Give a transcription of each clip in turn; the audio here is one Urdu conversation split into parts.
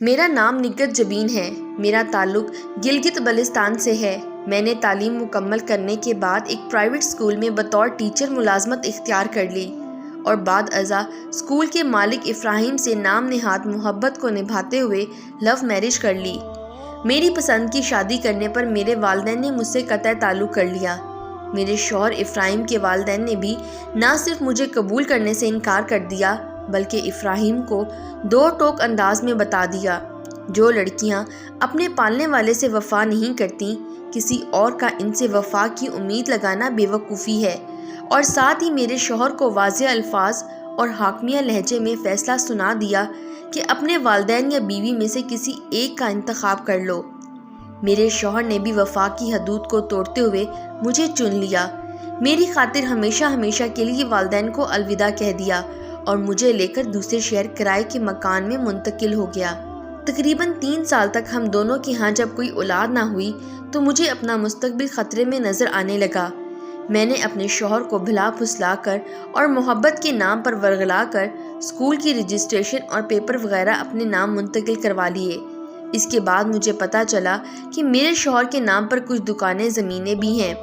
میرا نام نگہت جبین ہے۔ میرا تعلق گلگت بلتستان سے ہے۔ میں نے تعلیم مکمل کرنے کے بعد ایک پرائیویٹ اسکول میں بطور ٹیچر ملازمت اختیار کر لی اور بعد ازاں اسکول کے مالک ابراہیم سے نام نہاد محبت کو نبھاتے ہوئے لو میرج کر لی۔ میری پسند کی شادی کرنے پر میرے والدین نے مجھ سے قطع تعلق کر لیا۔ میرے شوہر ابراہیم کے والدین نے بھی نہ صرف مجھے قبول کرنے سے انکار کر دیا بلکہ ابراہیم کو دو ٹوک انداز میں بتا دیا، جو لڑکیاں اپنے پالنے والے سے وفا نہیں کرتی، کسی اور کا ان سے وفا کی امید لگانا بے وقوفی ہے، اور ساتھ ہی میرے شوہر کو واضح الفاظ اور حاکمیہ لہجے میں فیصلہ سنا دیا کہ اپنے والدین یا بیوی میں سے کسی ایک کا انتخاب کر لو۔ میرے شوہر نے بھی وفا کی حدود کو توڑتے ہوئے مجھے چن لیا، میری خاطر ہمیشہ ہمیشہ کے لیے والدین کو الوداع کہہ دیا اور مجھے لے کر دوسرے شہر کرائے کے مکان میں منتقل ہو گیا۔ تقریباً 3 سال تک ہم دونوں کے ہاں جب کوئی اولاد نہ ہوئی تو مجھے اپنا مستقبل خطرے میں نظر آنے لگا۔ میں نے اپنے شوہر کو بھلا پھسلا کر اور محبت کے نام پر ورغلا کر اسکول کی رجسٹریشن اور پیپر وغیرہ اپنے نام منتقل کروا لیے۔ اس کے بعد مجھے پتہ چلا کہ میرے شوہر کے نام پر کچھ دکانیں زمینیں بھی ہیں،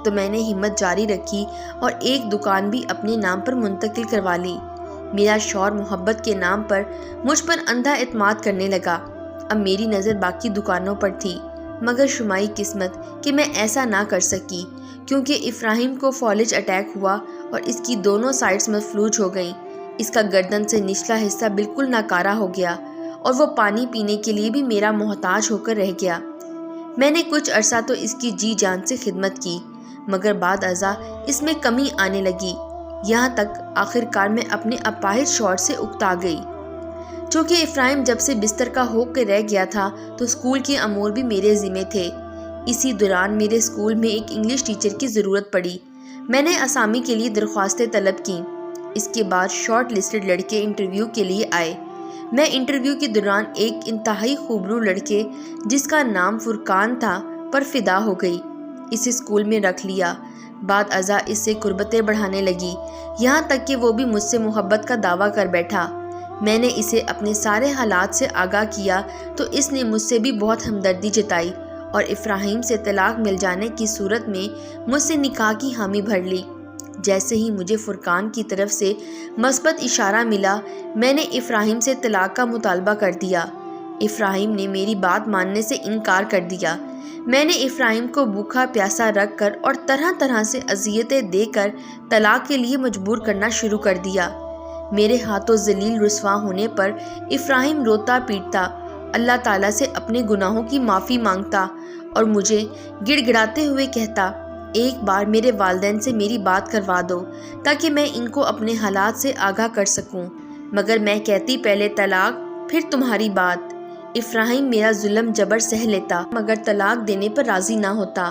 تو میں نے ہمت جاری رکھی اور ایک دکان بھی اپنے نام پر منتقل کروا لی۔ میرا شوہر محبت کے نام پر مجھ پر اندھا اعتماد کرنے لگا۔ اب میری نظر باقی دکانوں پر تھی، مگر شمائی قسمت کہ میں ایسا نہ کر سکی، کیونکہ ابراہیم کو فالج اٹیک ہوا اور اس کی دونوں سائڈز مفلوج ہو گئیں۔ اس کا گردن سے نچلا حصہ بالکل ناکارہ ہو گیا اور وہ پانی پینے کے لیے بھی میرا محتاج ہو کر رہ گیا۔ میں نے کچھ عرصہ تو اس کی جی جان سے خدمت کی، مگر بعد ازاں اس میں کمی آنے لگی، یہاں تک آخر کار میں اپنے اپاہج شوہر سے اکتا گئی۔ چونکہ ابراہیم جب سے بستر کا ہو کے رہ گیا تھا تو اسکول کے امور بھی میرے ذمے تھے۔ اسی دوران میرے اسکول میں ایک انگلش ٹیچر کی ضرورت پڑی۔ میں نے اسامی کے لیے درخواستیں طلب کیں۔ اس کے بعد شارٹ لسٹڈ لڑکے انٹرویو کے لیے آئے۔ میں انٹرویو کے دوران ایک انتہائی خوبرو لڑکے جس کا نام فرقان تھا پر فدا ہو گئی۔ اسے اسکول میں رکھ لیا۔ بعد ازاں اس سے قربتیں بڑھانے لگی، یہاں تک کہ وہ بھی مجھ سے محبت کا دعویٰ کر بیٹھا۔ میں نے اسے اپنے سارے حالات سے آگاہ کیا تو اس نے مجھ سے بھی بہت ہمدردی جتائی اور ابراہیم سے طلاق مل جانے کی صورت میں مجھ سے نکاح کی حامی بھر لی۔ جیسے ہی مجھے فرقان کی طرف سے مثبت اشارہ ملا، میں نے ابراہیم سے طلاق کا مطالبہ کر دیا۔ ابراہیم نے میری بات ماننے سے انکار کر دیا۔ میں نے ابراہیم کو بھوکا پیاسا رکھ کر اور طرح طرح سے اذیتیں دے کر طلاق کے لیے مجبور کرنا شروع کر دیا۔ میرے ہاتھوں ذلیل رسوا ہونے پر ابراہیم روتا پیٹتا، اللہ تعالیٰ سے اپنے گناہوں کی معافی مانگتا اور مجھے گڑ گڑاتے ہوئے کہتا، ایک بار میرے والدین سے میری بات کروا دو تاکہ میں ان کو اپنے حالات سے آگاہ کر سکوں، مگر میں کہتی پہلے طلاق پھر تمہاری بات۔ ابراہیم میرا ظلم جبر سہ لیتا مگر طلاق دینے پر راضی نہ ہوتا۔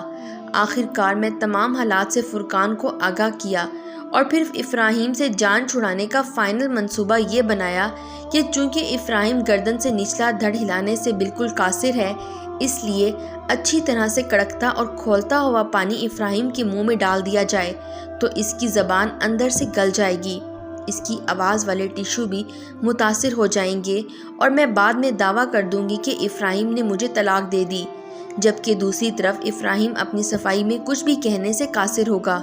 آخر کار میں تمام حالات سے فرقان کو آگاہ کیا اور پھر ابراہیم سے جان چھڑانے کا فائنل منصوبہ یہ بنایا کہ چونکہ ابراہیم گردن سے نچلا دھڑ ہلانے سے بالکل قاصر ہے، اس لیے اچھی طرح سے کڑکتا اور کھولتا ہوا پانی ابراہیم کے منہ میں ڈال دیا جائے تو اس کی زبان اندر سے گل جائے گی، اس کی آواز والے ٹیشو بھی متاثر ہو جائیں گے اور میں بعد میں دعویٰ کر دوں گی کہ ابراہیم نے مجھے طلاق دے دی، جبکہ دوسری طرف ابراہیم اپنی صفائی میں کچھ بھی کہنے سے قاصر ہوگا۔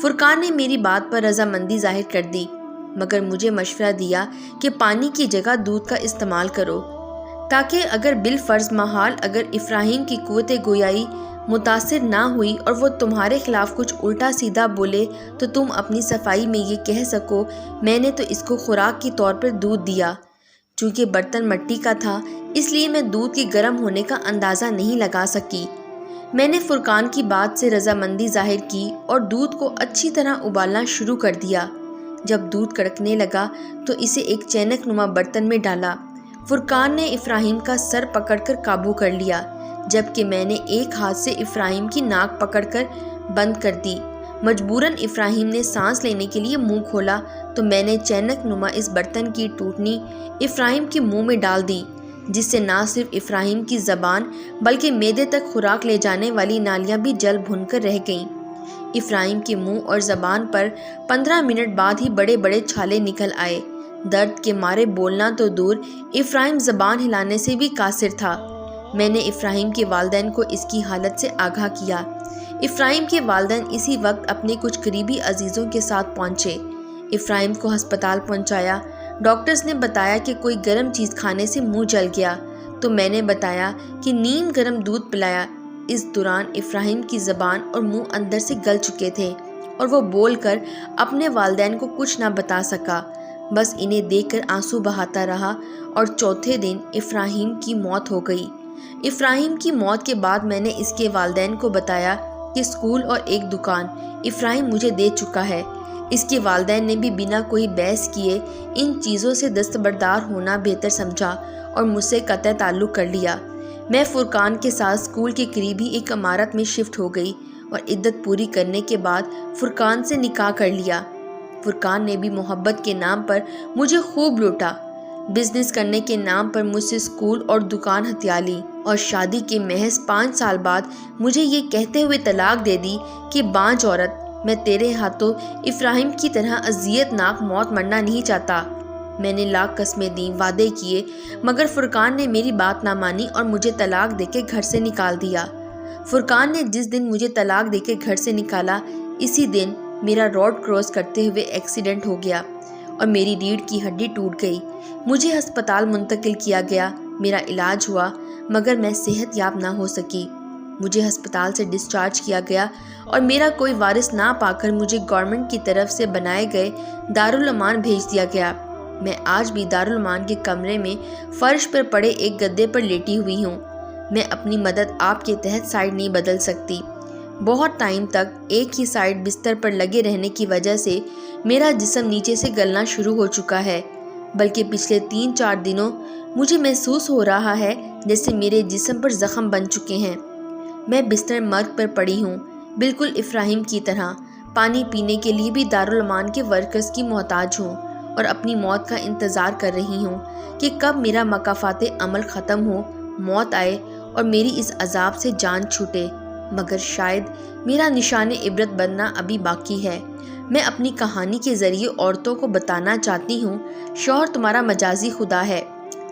فرقان نے میری بات پر رضامندی ظاہر کر دی، مگر مجھے مشورہ دیا کہ پانی کی جگہ دودھ کا استعمال کرو، تاکہ اگر بالفرض محال اگر ابراہیم کی قوت گویائی متاثر نہ ہوئی اور وہ تمہارے خلاف کچھ الٹا سیدھا بولے تو تم اپنی صفائی میں یہ کہہ سکو، میں نے تو اس کو خوراک کے طور پر دودھ دیا۔ چونکہ برتن مٹی کا تھا اس لیے میں دودھ کے گرم ہونے کا اندازہ نہیں لگا سکی۔ میں نے فرقان کی بات سے رضامندی ظاہر کی اور دودھ کو اچھی طرح ابالنا شروع کر دیا۔ جب دودھ کڑکنے لگا تو اسے ایک چینک نما برتن میں ڈالا۔ فرقان نے ابراہیم کا سر پکڑ کر قابو کر لیا، جبکہ میں نے ایک ہاتھ سے ابراہیم کی ناک پکڑ کر بند کر دی۔ مجبوراً ابراہیم نے سانس لینے کے لیے منہ کھولا تو میں نے چینک نما اس برتن کی ٹوٹنی ابراہیم کے منہ میں ڈال دی، جس سے نہ صرف ابراہیم کی زبان بلکہ معدے تک خوراک لے جانے والی نالیاں بھی جل بھن کر رہ گئیں۔ ابراہیم کے منہ اور زبان پر 15 منٹ بعد ہی بڑے بڑے چھالے نکل آئے، درد کے مارے بولنا تو دور، افراہیم زبان ہلانے سے بھی قاصر تھا۔ میں نے افراہیم کے والدین کو اس کی حالت سے آگاہ کیا۔ افراہیم کے والدین اسی وقت اپنے کچھ قریبی عزیزوں کے ساتھ پہنچے۔ افراہیم کو ہسپتال پہنچایا۔ ڈاکٹرز نے بتایا کہ کوئی گرم چیز کھانے سے منہ جل گیا، تو میں نے بتایا کہ نیم گرم دودھ پلایا۔ اس دوران افراہیم کی زبان اور منہ اندر سے گل چکے تھے اور وہ بول کر اپنے والدین کو کچھ نہ بتا سکا، بس انہیں دیکھ کر آنسو بہاتا رہا، اور چوتھے دن افراہیم کی موت ہو گئی۔ افراہیم کی موت کے بعد میں نے اس کے والدین کو بتایا کہ اسکول اور ایک دکان افراہیم مجھے دے چکا ہے۔ اس کے والدین نے بھی بنا کوئی بحث کیے ان چیزوں سے دستبردار ہونا بہتر سمجھا اور مجھ سے قطع تعلق کر لیا۔ میں فرقان کے ساتھ اسکول کے قریب ہی ایک عمارت میں شفٹ ہو گئی اور عدت پوری کرنے کے بعد فرقان سے نکاح کر لیا۔ فرقان نے بھی محبت کے نام پر مجھے خوب لوٹا، بزنس کرنے کے نام پر مجھ سے اسکول اور دکان ہتھیا لی، اور شادی کے محض 5 سال بعد مجھے یہ کہتے ہوئے طلاق دے دی کہ بانجھ عورت، میں تیرے ہاتھوں افراہیم کی طرح اذیت ناک موت مرنا نہیں چاہتا۔ میں نے لاکھ قسمیں دیں، وعدے کیے، مگر فرقان نے میری بات نہ مانی اور مجھے طلاق دے کے گھر سے نکال دیا۔ فرقان نے جس دن مجھے طلاق دے کے گھر سے نکالا، اسی دن میرا روڈ کراس کرتے ہوئے ایکسیڈنٹ ہو گیا اور میری ریڑھ کی ہڈی ٹوٹ گئی۔ مجھے ہسپتال منتقل کیا گیا، میرا علاج ہوا، مگر میں صحت یاب نہ ہو سکی۔ مجھے ہسپتال سے ڈسچارج کیا گیا اور میرا کوئی وارث نہ پا کر مجھے گورنمنٹ کی طرف سے بنائے گئے دارالامان بھیج دیا گیا۔ میں آج بھی دارالامان کے کمرے میں فرش پر پڑے ایک گدے پر لیٹی ہوئی ہوں۔ میں اپنی مدد آپ کے تحت سائیڈ نہیں بدل سکتی۔ بہت ٹائم تک ایک ہی سائیڈ بستر پر لگے رہنے کی وجہ سے میرا جسم نیچے سے گلنا شروع ہو چکا ہے، بلکہ پچھلے 3-4 دنوں مجھے محسوس ہو رہا ہے جیسے میرے جسم پر زخم بن چکے ہیں۔ میں بستر مرگ پر پڑی ہوں، بالکل افراہیم کی طرح۔ پانی پینے کے لیے بھی دارالامان کے ورکرز کی محتاج ہوں اور اپنی موت کا انتظار کر رہی ہوں کہ کب میرا مکافات عمل ختم ہو، موت آئے اور میری اس عذاب سے جان چھوٹے، مگر شاید میرا نشان عبرت بننا ابھی باقی ہے۔ میں اپنی کہانی کے ذریعے عورتوں کو بتانا چاہتی ہوں، شوہر تمہارا مجازی خدا ہے۔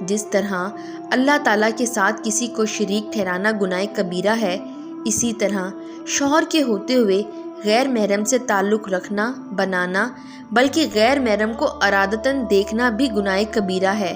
جس طرح اللہ تعالیٰ کے ساتھ کسی کو شریک ٹھہرانا گناہ کبیرہ ہے، اسی طرح شوہر کے ہوتے ہوئے غیر محرم سے تعلق رکھنا، بنانا، بلکہ غیر محرم کو ارادتاً دیکھنا بھی گناہ کبیرہ ہے۔